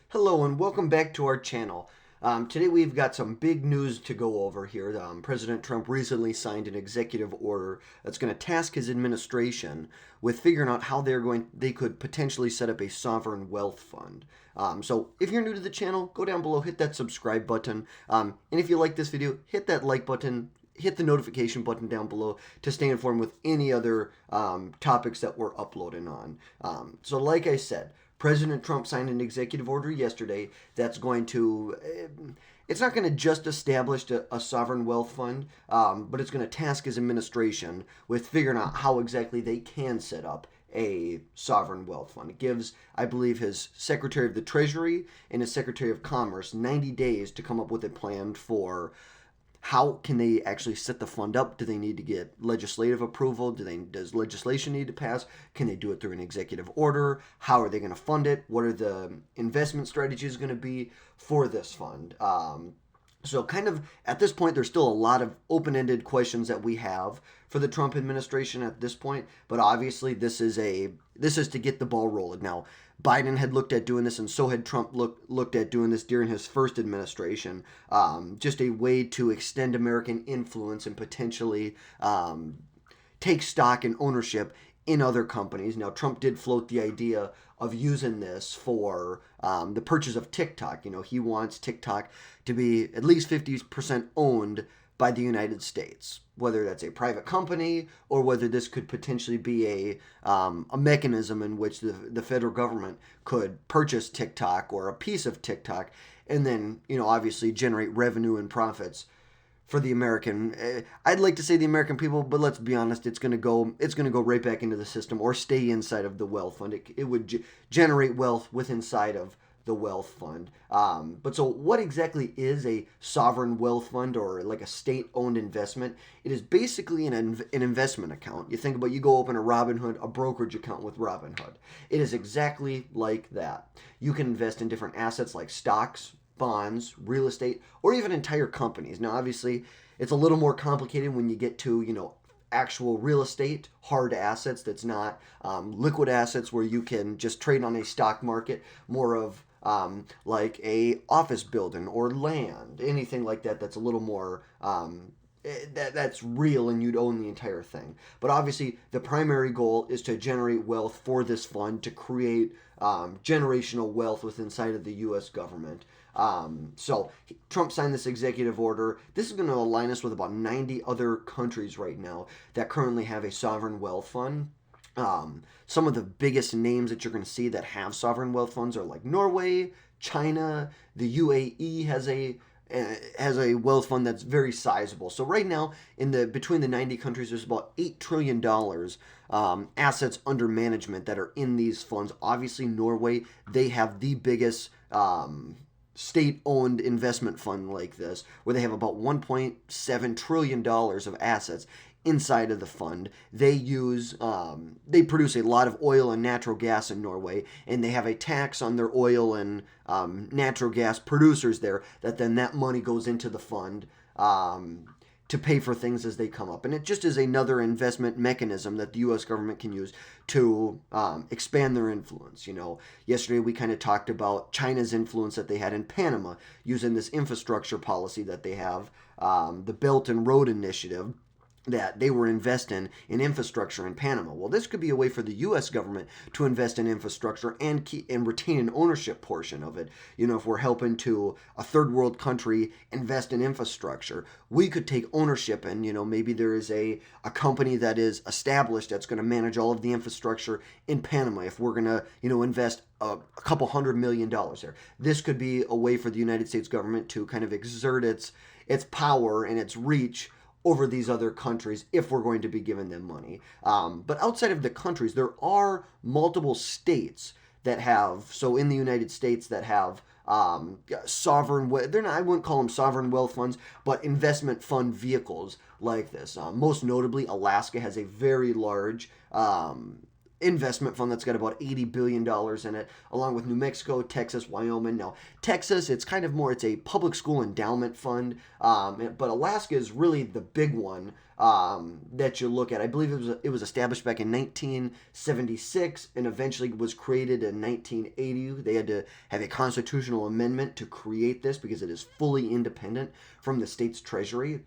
Hello and welcome back to our channel. Today we've got some big news to go over here. President Trump recently signed an executive order that's going to task his administration with figuring out how they could potentially set up a sovereign wealth fund. So if you're new to the channel, go down below, hit that subscribe button, and if you like this video, hit that like button. Hit the notification button down below to stay informed with any other topics that we're uploading on. So like I said, President Trump signed an executive order yesterday that's going to, it's not going to just establish a sovereign wealth fund, but it's going to task his administration with figuring out how exactly they can set up a sovereign wealth fund. It gives, I believe, his Secretary of the Treasury and his Secretary of Commerce 90 days to come up with a plan for how can they actually set the fund up? Do they need to get legislative approval? Does legislation need to pass? Can they do it through an executive order? How are they going to fund it? What are the investment strategies going to be for this fund? So kind of at this point, there's still a lot of open-ended questions that we have for the Trump administration at this point. But obviously, this is to get the ball rolling. Now, Biden had looked at doing this, and so had Trump looked at doing this during his first administration. Just a way to extend American influence and potentially take stock and ownership in other companies. Now, Trump did float the idea of using this for the purchase of TikTok. You know, he wants TikTok to be at least 50% owned by the United States, whether that's a private company or whether this could potentially be a mechanism in which the federal government could purchase TikTok or a piece of TikTok and then, you know, obviously generate revenue and profits for the American. I'd like to say the American people, but let's be honest, it's going to go right back into the system or stay inside of the wealth fund. It would generate wealth inside of the wealth fund. But so what exactly is a sovereign wealth fund or like a state-owned investment? It is basically an investment account. You think about, you go open a Robinhood, a brokerage account with Robinhood. It is exactly like that. You can invest in different assets like stocks, bonds, real estate, or even entire companies. Now, obviously, it's a little more complicated when you get to, you know, actual real estate, hard assets that's not liquid assets where you can just trade on a stock market, more of like a office building or land, anything like that that's a little more that's real and you'd own the entire thing. But obviously, the primary goal is to generate wealth for this fund to create generational wealth within inside of the U.S. government. So Trump signed this executive order. This is going to align us with about 90 other countries right now that currently have a sovereign wealth fund. Some of the biggest names that you're going to see that have sovereign wealth funds are like Norway, China, the UAE has a wealth fund that's very sizable. So right now, between the 90 countries, there's about $8 trillion assets under management that are in these funds. Obviously, Norway, they have the biggest state-owned investment fund like this, where they have about $1.7 trillion of assets inside of the fund. They produce a lot of oil and natural gas in Norway, and they have a tax on their oil and natural gas producers there, that money goes into the fund to pay for things as they come up. And it just is another investment mechanism that the U.S. government can use to expand their influence. You know, yesterday we kind of talked about China's influence that they had in Panama using this infrastructure policy that they have, the Belt and Road Initiative, that they were investing in infrastructure in Panama. Well, this could be a way for the U.S. government to invest in infrastructure and retain an ownership portion of it. You know, if we're helping to a third world country invest in infrastructure, we could take ownership, and, you know, maybe there is a company that is established that's going to manage all of the infrastructure in Panama. If we're going to, you know, invest a couple $100 million there, this could be a way for the United States government to kind of exert its power and its reach over these other countries if we're going to be giving them money. But outside of the countries, there are multiple states that have, so in the United States, that have sovereign, they're not, I wouldn't call them sovereign wealth funds, but investment fund vehicles like this. Most notably, Alaska has a very large investment fund that's got about $80 billion in it, along with New Mexico, Texas, Wyoming. Now, Texas, it's kind of more, it's a public school endowment fund, but Alaska is really the big one that you look at. I believe it was established back in 1976 and eventually was created in 1980. They had to have a constitutional amendment to create this because it is fully independent from the state's treasury.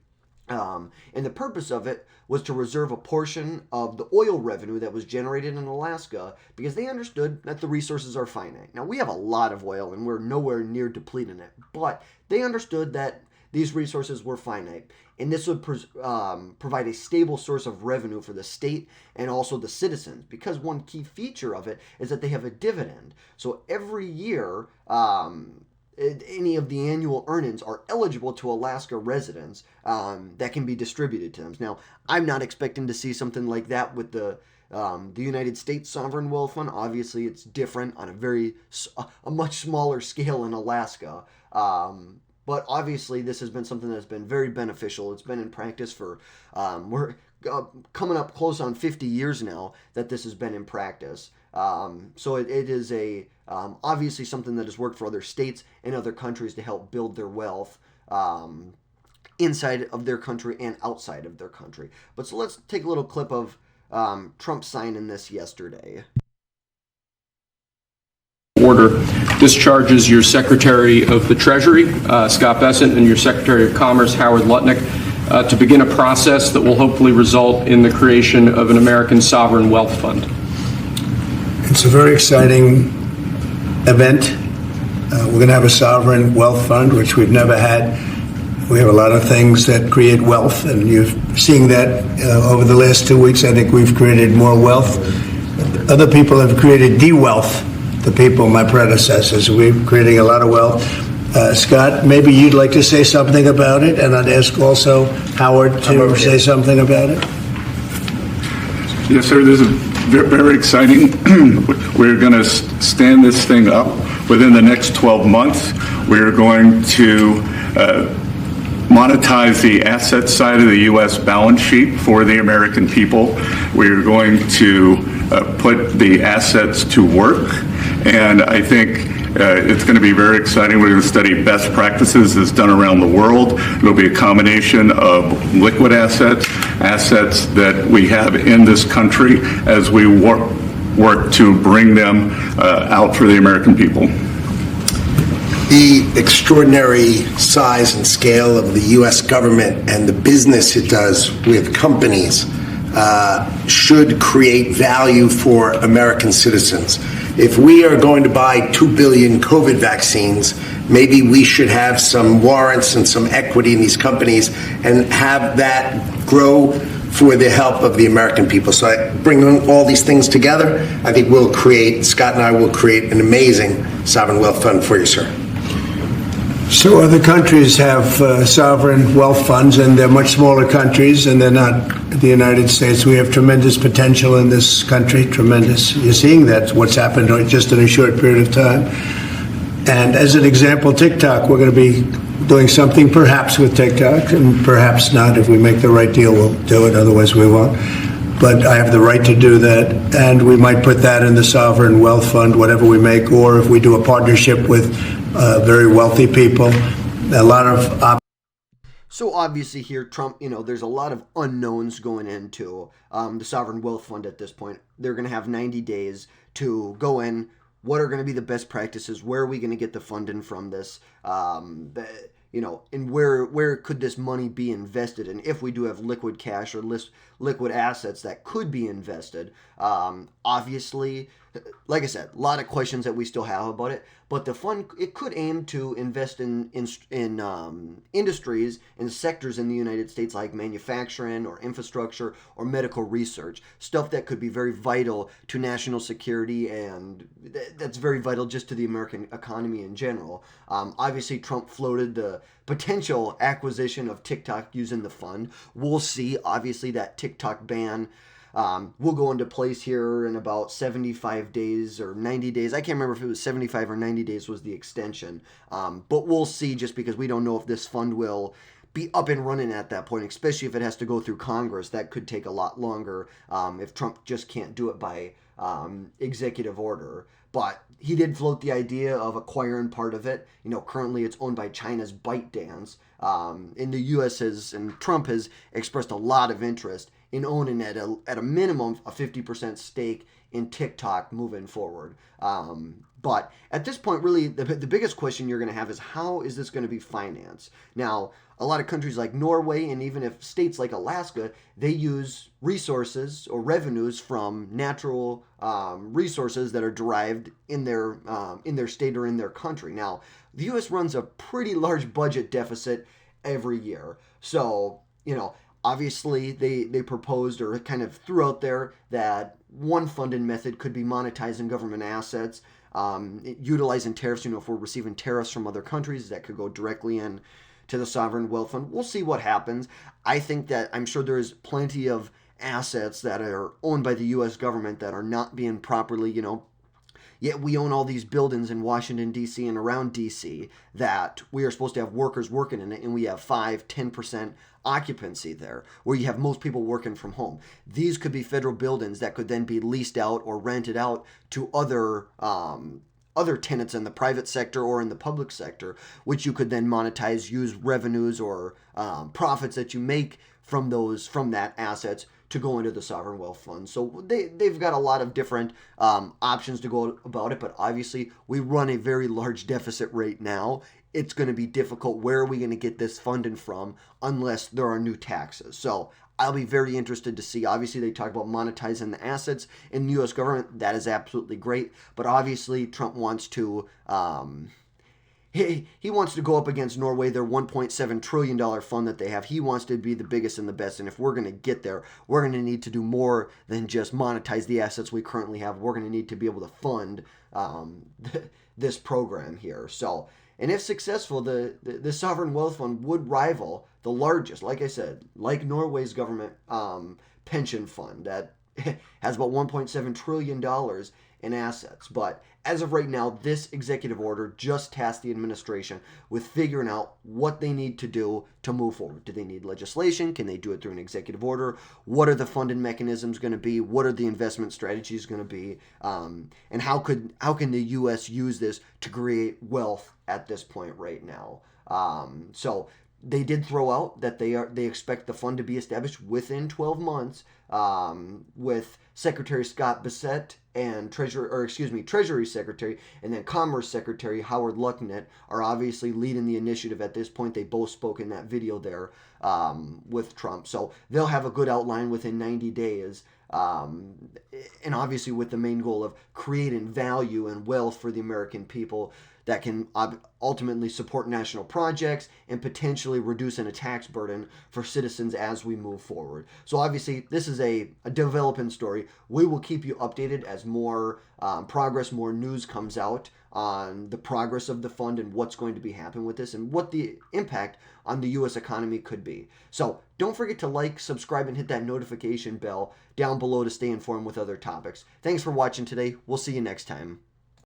And the purpose of it was to reserve a portion of the oil revenue that was generated in Alaska because they understood that the resources are finite. Now, we have a lot of oil and we're nowhere near depleting it, but they understood that these resources were finite. And this would provide a stable source of revenue for the state and also the citizens, because one key feature of it is that they have a dividend. So every year, any of the annual earnings are eligible to Alaska residents that can be distributed to them. Now, I'm not expecting to see something like that with the United States Sovereign Wealth Fund. Obviously, it's different on a much smaller scale in Alaska. But obviously, this has been something that's been very beneficial. It's been in practice for, we're coming up close on 50 years now that this has been in practice. So it is obviously something that has worked for other states and other countries to help build their wealth inside of their country and outside of their country. But so let's take a little clip of Trump signing this yesterday. Order discharges your Secretary of the Treasury, Scott Bessent, and your Secretary of Commerce, Howard Lutnick, to begin a process that will hopefully result in the creation of an American sovereign wealth fund. It's a very exciting event. We're going to have a sovereign wealth fund, which we've never had. We have a lot of things that create wealth, and you're seeing that over the last 2 weeks. I think we've created more wealth. Other people have created de-wealth. The people, my predecessors, we're creating a lot of wealth. Scott, maybe you'd like to say something about it, and I'd ask also Howard to say something about it. Yes, sir. This is very exciting. We're going to stand this thing up within the next 12 months. We're going to monetize the asset side of the U.S. balance sheet for the American people. We're going to put the assets to work, and I think it's going to be very exciting. We're going to study best practices that's done around the world. It'll be a combination of liquid assets, assets that we have in this country as we work to bring them out for the American people. The extraordinary size and scale of the U.S. government and the business it does with companies should create value for American citizens. If we are going to buy 2 billion COVID vaccines, maybe we should have some warrants and some equity in these companies and have that grow for the help of the American people. So I bring all these things together. I think Scott and I will create an amazing sovereign wealth fund for you, sir. So other countries have sovereign wealth funds, and they're much smaller countries, and they're not the United States. We have tremendous potential in this country, tremendous. You're seeing that, what's happened just in a short period of time. And as an example, TikTok, we're going to be doing something perhaps with TikTok, and perhaps not. If we make the right deal, we'll do it, otherwise we won't. But I have the right to do that, and we might put that in the sovereign wealth fund, whatever we make, or if we do a partnership with very wealthy people, a lot of So obviously here, Trump, there's a lot of unknowns going into the sovereign wealth fund at this point. They're going to have 90 days to go in. What are going to be the best practices? Where are we going to get the funding from this? And where could this money be invested in if we do have liquid cash or liquid assets that could be invested? Obviously, like I said, a lot of questions that we still have about it, but the fund, it could aim to invest in industries and sectors in the United States like manufacturing or infrastructure or medical research, stuff that could be very vital to national security, and that's very vital just to the American economy in general. Obviously, Trump floated the potential acquisition of TikTok using the fund. We'll see. Obviously, that TikTok ban will go into place here in about 75 days or 90 days. I can't remember if it was 75 or 90 days was the extension. But we'll see, just because we don't know if this fund will be up and running at that point, especially if it has to go through Congress. That could take a lot longer if Trump just can't do it by executive order. But he did float the idea of acquiring part of it. Currently it's owned by China's ByteDance. And the U.S. and Trump has expressed a lot of interest in owning at a minimum a 50% stake in TikTok moving forward. But at this point, really, the biggest question you're going to have is how is this going to be financed? Now, a lot of countries like Norway and even if states like Alaska, they use resources or revenues from natural resources that are derived in their state or in their country. Now, the U.S. runs a pretty large budget deficit every year. So, obviously, they proposed or kind of threw out there that one funding method could be monetizing government assets, utilizing tariffs. If we're receiving tariffs from other countries, that could go directly in to the sovereign wealth fund. We'll see what happens. I think that I'm sure there is plenty of assets that are owned by the U.S. government that are not being properly, yet we own all these buildings in Washington, D.C. and around D.C. that we are supposed to have workers working in it, and we have 5-10% occupancy there, where you have most people working from home. These could be federal buildings that could then be leased out or rented out to other tenants in the private sector or in the public sector, which you could then monetize, use revenues or profits that you make from that assets to go into the sovereign wealth fund. So they've got a lot of different options to go about it, but obviously we run a very large deficit right now. It's going to be difficult. Where are we going to get this funding from unless there are new taxes? So I'll be very interested to see. Obviously, they talk about monetizing the assets in the U.S. government. That is absolutely great. But obviously, Trump wants to he wants to go up against Norway, their $1.7 trillion fund that they have. He wants to be the biggest and the best. And if we're going to get there, we're going to need to do more than just monetize the assets we currently have. We're going to need to be able to fund this program here. So, and if successful, the sovereign wealth fund would rival the largest, like I said, like Norway's government pension fund that has about $1.7 trillion in assets. But as of right now, this executive order just tasked the administration with figuring out what they need to do to move forward. Do they need legislation? Can they do it through an executive order? What are the funding mechanisms going to be? What are the investment strategies going to be? And how can the U.S. use this to create wealth at this point right now? So they did throw out that they expect the fund to be established within 12 months, with Secretary Scott Bessent and Treasury Secretary and then Commerce Secretary Howard Lutnick are obviously leading the initiative at this point. They both spoke in that video there with Trump. So they'll have a good outline within 90 days. And obviously with the main goal of creating value and wealth for the American people that can ultimately support national projects and potentially reducing a tax burden for citizens as we move forward. So obviously this is a developing story. We will keep you updated as more progress, more news comes out on the progress of the fund and what's going to be happening with this and what the impact on the U.S. economy could be. So don't forget to like, subscribe, and hit that notification bell down below to stay informed with other topics. Thanks for watching today. We'll see you next time.